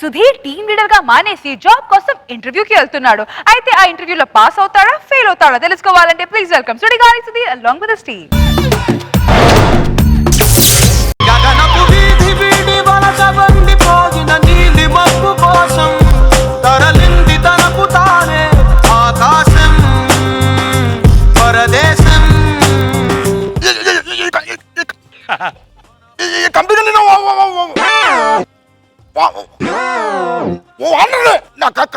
Sudheer team leader గా మానేసి job కోసం ఇంటర్వ్యూకి వెళ్తున్నాడు. అయితే ఆ ఇంటర్వ్యూలో పాస్ అవుతాడా ఫెయిల్ అవుతాడా తెలుసుకోవాలంటే please welcome Sudigali Sudheer along with his team.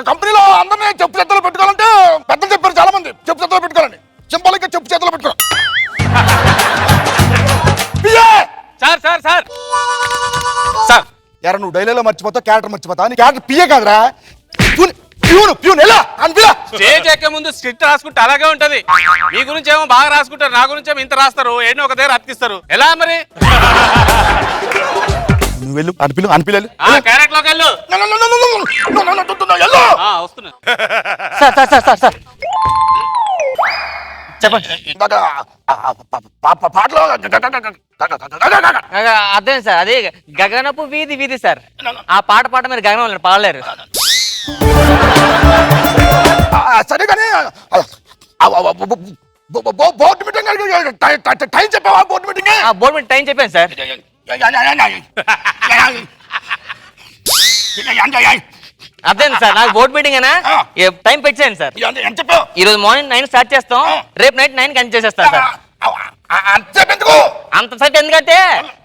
కంపెనీలో అందరినీ చెప్పు చేతులు పెట్టుకోవాలంటే పెద్దలు చెప్పారు చాలా మంది చెప్పు చేతులు పెట్టుకోవాలండి సింపుల్ గా చెప్పు చేతులు పెట్టుకో సార్ సార్ సార్ సార్ యారా నువ్వు డైలీలో మర్చిపోతావు క్యారెక్టర్ మర్చిపోతావు నీ క్యారెక్టర్ పిఏ కాదురా ప్యూన్ ఎలా అనిపిలా స్టేజ్ ఎక్కే ముందు స్క్రిప్ట్ రాసుకుంటే అలాగే ఉంటది. మీ గురించి ఏమో బాగా రాసుకుంటారు, నా గురించి ఏమో ఇంత రాస్తారు, ఏదో ఒక దగ్గర అతికిస్తారు. ఎలా మరి నువ్వు వెళ్ళు అనిపిలేదు క్యారెక్టర్ లోకి వెళ్ళు. వస్తున్నా సార్ చెప్పండి. పాటలో అర్థం సార్, అదే గగనపు వీధి వీధి సార్. ఆ పాట మీరు గగనం పాడలేరు. సరే కానీ బోర్డు మీటింగ్ టైం చెప్పావా? Board meeting board meeting time చెప్పాను సార్. అర్థం సార్, నాకు బోర్డు మీటింగ్ అయినా టైం పెట్టాను సార్. ఎంత చెప్పావు? ఈ రోజు మార్నింగ్ 9 స్టార్ట్ చేస్తాం, రేపు నైట్ 9 కంటి చేసేస్తాను సార్. అంత సెట్ ఎందుకంటే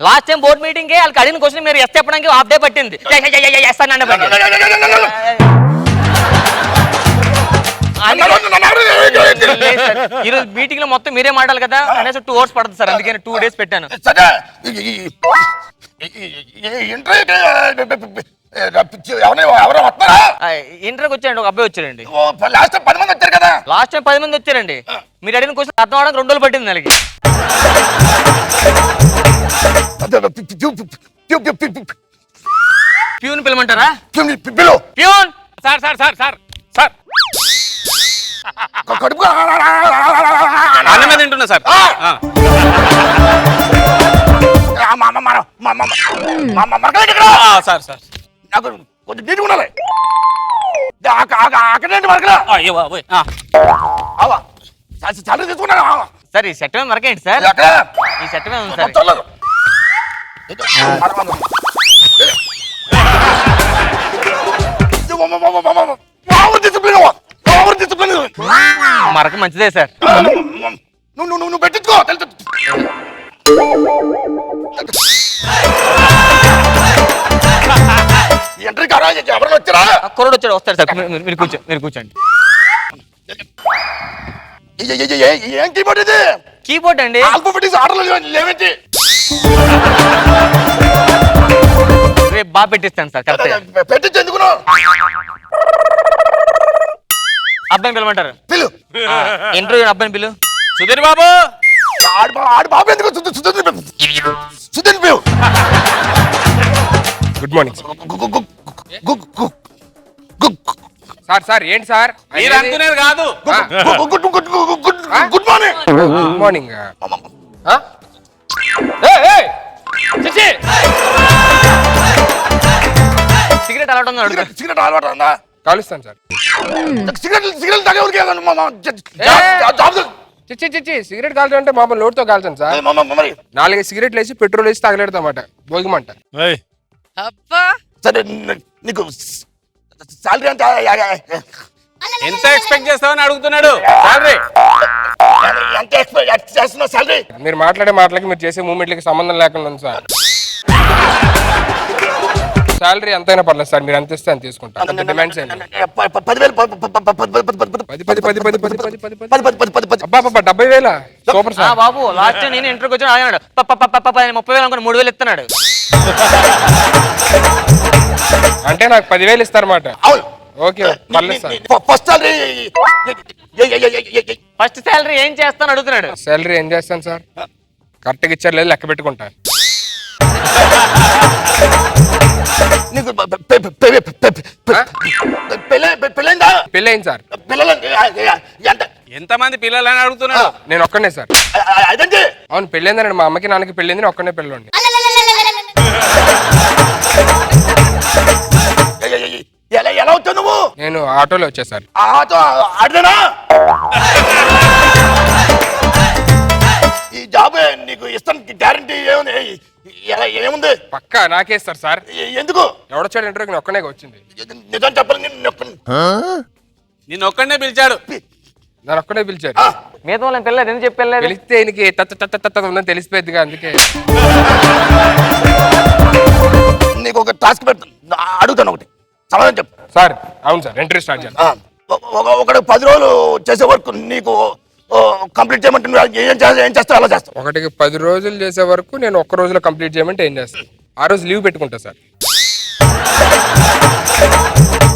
లాస్ట్ టైం బోర్డు మీటింగ్ వాళ్ళకి అడిగిన క్వశ్చన్ మీరు ఎస్ చెప్పడానికి హాఫ్ డే పట్టింది. ఈ రోజు మీటింగ్ లో మొత్తం మీరే మాట్లాడాలి కదా అనేసి 2 hours పడుతుంది సార్, అందుకని 2 days పెట్టాను. ఇంటర్వ్యూకి వచ్చారండి, ఒక అబ్బాయి వచ్చారండి. లాస్ట్ టైం 10 మంది వచ్చారు కదా. లాస్ట్ టైం 10 మంది వచ్చారండి. మీరు అడిగిన క్వశ్చన్ అర్థం అవడానికి 2 రోజులు పట్టింది నెలకి. ప్యూన్ పిలమంటారా? Peon sir sir sir sir sir కడుపు అన్నమే తింటున్నా సార్. సార్ సార్ నాకు కొంచెం నీటి ఉండాలి. అక్కడ మరకలా చాలా తీసుకున్నా సార్. ఈ సెట్ మరకేంటి సార్? ఈ సెట్ ఉంది సార్. మరక మంచిదే సార్. నువ్వు పెట్టించుకో తెలుసు. ఎంట్రీకి ఎవరైనా వచ్చారా? కుర్రోడు వచ్చాడు, వస్తాడు సార్. మీరు కూర్చోండి. ఏం కీబోర్డ్ ఇది? కీబోర్డ్ అండి. ఆల్ఫాబెటిక్స్ ఆర్డర్లు లేవేంటి? రేపు బాగా పెట్టిస్తాను సార్. కరెక్ట్ పెట్టించి ఎందుకు? అబ్బాయిని పిలవమంటారు? పిలు. ఇంటర్వ్యూ అబ్బాయిని పిలు. సుధీర్ బాబు. ఆడు బాబు ఎందుకు? సుధీర్ పిలు. Good morning sir. సార్ ఏంటి సార్? మీరు అనుకునేది కాదు. Good morning. Good morning. Cigarette అలవాటు ఉందా? సిగరెట్ అలవాటు ఉందా? కాలుస్తాను సార్. సిగరెట్ తాగే చిచ్చి సిగరెట్ కాల్చాలంటే మామూలు లోటుతో కాల్చాను సార్. 4 సిగరెట్లు వేసి పెట్రోల్ వేసి తగలేడతామాట భోగిమంట. సరే నీకు సాలరీ అంత ఎంత ఎక్స్పెక్ట్ చేస్తావని అడుగుతున్నాడు. ఎంత ఎక్స్పెక్ట్ చేస్తున్నావు సాలరీ? మీరు మాట్లాడే మాటలకి మీరు చేసే మూమెంట్లకి సంబంధం లేకుండా ఉంది సార్. సాలరీ ఎంతైనా పర్లేదు సార్, మీరు ఎంత ఇస్తే అంత తీసుకుంటా. డిమాండ్స్ ఏంటి? 70,000. Super sir. బాబు లాస్ట్ టైం నేను ఇంటర్వ్యూకి వచ్చి అడిగాడు 30,000 అనుకుని 3,000 ఇస్తున్నాడు. అంటే నాకు 10,000 ఇస్తారన్నమాట. ఓకే పర్లేదు సార్. ఫస్ట్ సాలరీ ఏం చేస్తాను అడుగుతున్నాడు. సాలరీ ఏం చేస్తాను సార్? కరెక్ట్గా ఇచ్చారు లేదు లెక్క పెట్టుకుంటా. నీకు పెళ్ళైంది సార్. ఎంతమంది పిల్లలని అడుగుతున్నాడు. నేను ఒక్కనే సార్. అవును పెళ్ళైందండి, మా అమ్మకి నాన్నకి పెళ్ళింది, ఒక్కనే పెళ్ళండి. ఎలా వచ్చావు నువ్వు? నేను ఆటోలో వచ్చా సార్. ఆటో ఆడదేనా? ఈ జాబ్ నీకు ఇస్తాను గ్యారంటీ ఏముంది? ఏముంది? పక్కా నాకేస్తారు సార్. ఎందుకు? ఎవడొచ్చాడు ఇంటర్వ్యూకి? నేను ఒక్కనే వచ్చింది. నిజం చెప్పాలి, నిన్ను ఒక్కడనే పిలిచాడు. నన్ను ఒక్కనే పిలిచారు. మీద వాళ్ళని పిల్లలు ఎందుకు చెప్పి పిలిస్తే ఈయనకి తత్త ఉందని తెలిసిపోయిందిగా, అందుకే. నీకు ఒక టాస్క్ పెడతాను, అడుగుతాను, ఒకటి సమాధానం చెప్పు. సార్ అవును సార్, ఇంటర్వ్యూ స్టార్ట్ చేయాలి. ఒకటి 10 రోజులు చేసే వర్క్ నీకు కంప్లీట్ చేయమంటే ఏం చేస్తావు? అలా చేస్తావు. ఒకటికి 10 రోజులు చేసే వరకు నేను ఒక్క రోజులో కంప్లీట్ చేయమంటే ఏం చేస్తాను? ఆ రోజు లీవ్ పెట్టుకుంటా సార్.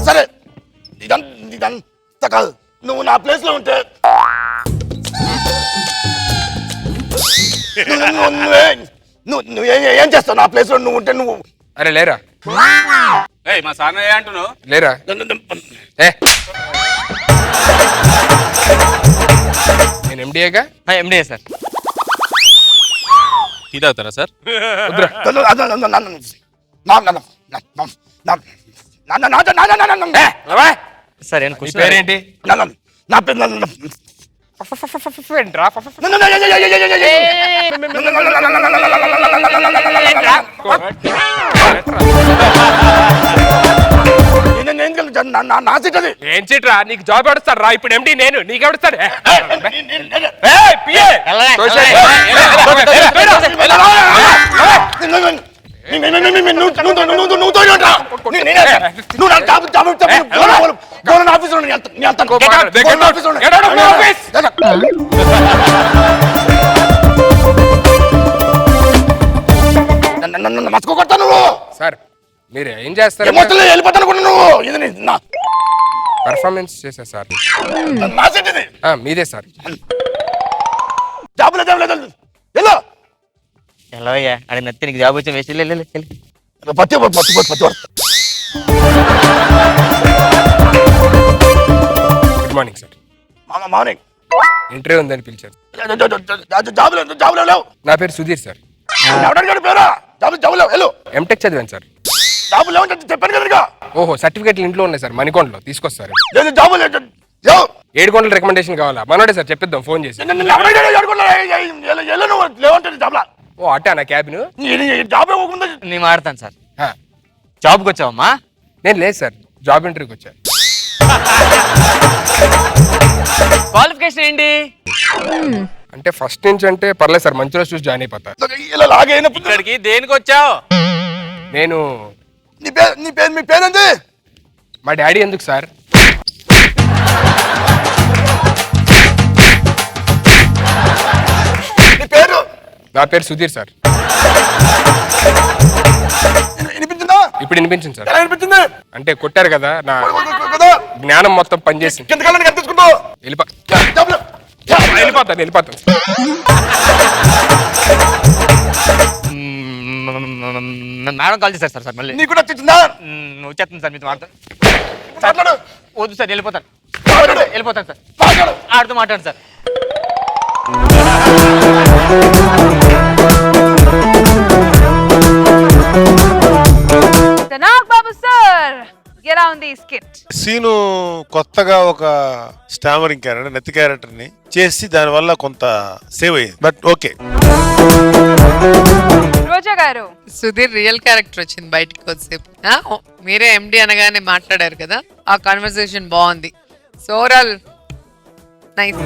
సరే, ఇదంతా కాదు, నువ్వు నా ప్లేస్ లో ఉంటే నువ్వు ఏం చేస్తావు? నా ప్లేస్ లో నువ్వు ఉంటే నువ్వు. అరే లేరా ఏయ్ మా సార్ అంటున్నావు. లేరా ఏ నేను ఎండిఏగా. ఎండిఏ సార్. టీ తాగుతారా సార్? సార్ నీ పేరేంటి? నా పేరు ఏంట్రా? నా సీట్ అది. ఏం చీట్రా? నీకు జాబ్ ఎవడుస్తాడు రా? ఇప్పుడు ఎండి నేను, నీకు ఎవడుస్తాడు? మర్చిపోతా నువ్వు. సార్ మీరు ఏం చేస్తారు? వెళ్ళిపోతాను నువ్వు. ఇది నా పర్ఫార్మెన్స్ చేశా సార్. నా సీట్ ఇది. మీదే సార్. జాబ్ లేదు. ఎలా అయ్యా అది నత్తి నీకు జాబ్ వచ్చి వేసి పత్తి good morning sir. Morning interview ఉందని పిలిచారు. జాబ్ లేవు. నా పేరు సుధీర్ సార్. ఎవడడిగాడు పేరా? జాబ్ లేవు. వెళ్ళు. ఎంటెక్ చదివాను సార్. జాబ్ లేవు చెప్పాను కదా. ఓహో, సర్టిఫికేట్లు ఇంట్లో ఉన్నాయి సార్, మణికొండలో తీసుకొస్తారు. లేదు జాబ్ లేదు. 7 రికమెండేషన్ కావాలా? మనోడే సార్, చెప్పిద్దాం ఫోన్ చేసి. నువ్వు లేవంటే జాబ్లా. ఓ అట్టా నా క్యాబిన్. జాబ్ ఇవ్వకుండా నేను మాడతాను సార్. జాబ్కి వచ్చావమ్మా? నేను లేదు సార్, జాబ్ ఇంటర్వ్యూకి వచ్చా. క్వాలిఫికేషన్ ఏంటి? అంటే ఫస్ట్ నుంచి అంటే పర్లేదు సార్, మంచి రోజు చూసి జాయిన్ అయిపోతా. ఇలా లాగైనప్పుడు ఇక్కడికి దేనికి వచ్చావు? నేను మీ పేరేంటి? మా డాడీ ఎందుకు సార్? నీ పేరు? నా పేరు సుధీర్ సార్. వినిపించిందా? ఇప్పుడు వినిపించింది సార్. ఎలా వినిపించింది? అంటే కొట్టారు కదా, నా కదా జ్ఞానం మొత్తం పనిచేసింది. కిందకాలని ఎంత తీసుకుంటావు? వెళ్ళిపోతాను. మేడం కాల్ చేశారు సార్. మళ్ళీ నీకు కూడా వచ్చిందా? నువ్వు చెప్తాను సార్, మీతో మాట్లాడు. మాట్లాడు. వద్దు సార్, వెళ్ళిపోతాను సార్. మాట్లాడు. ఆడుతూ మాట్లాడు సార్. నాగ్ బాబు సార్, ఎలా ఉంది ఈ స్కిట్? సీను కొత్తగా ఒక స్టామరింగ్ క్యారెక్టర్, నెత్తి క్యారెక్టర్ ని చేసి దానివల్ల కొంత సేవ్ అయ్యింది. But okay. రోజా గారు, సుధీర్ రియల్ క్యారెక్టర్ వచ్చింది బయటికి కొద్దిసేపు. మీరే ఎండి అనగానే మాట్లాడారు కదా, ఆ కాన్వర్సేషన్ బాగుంది. So overall nice.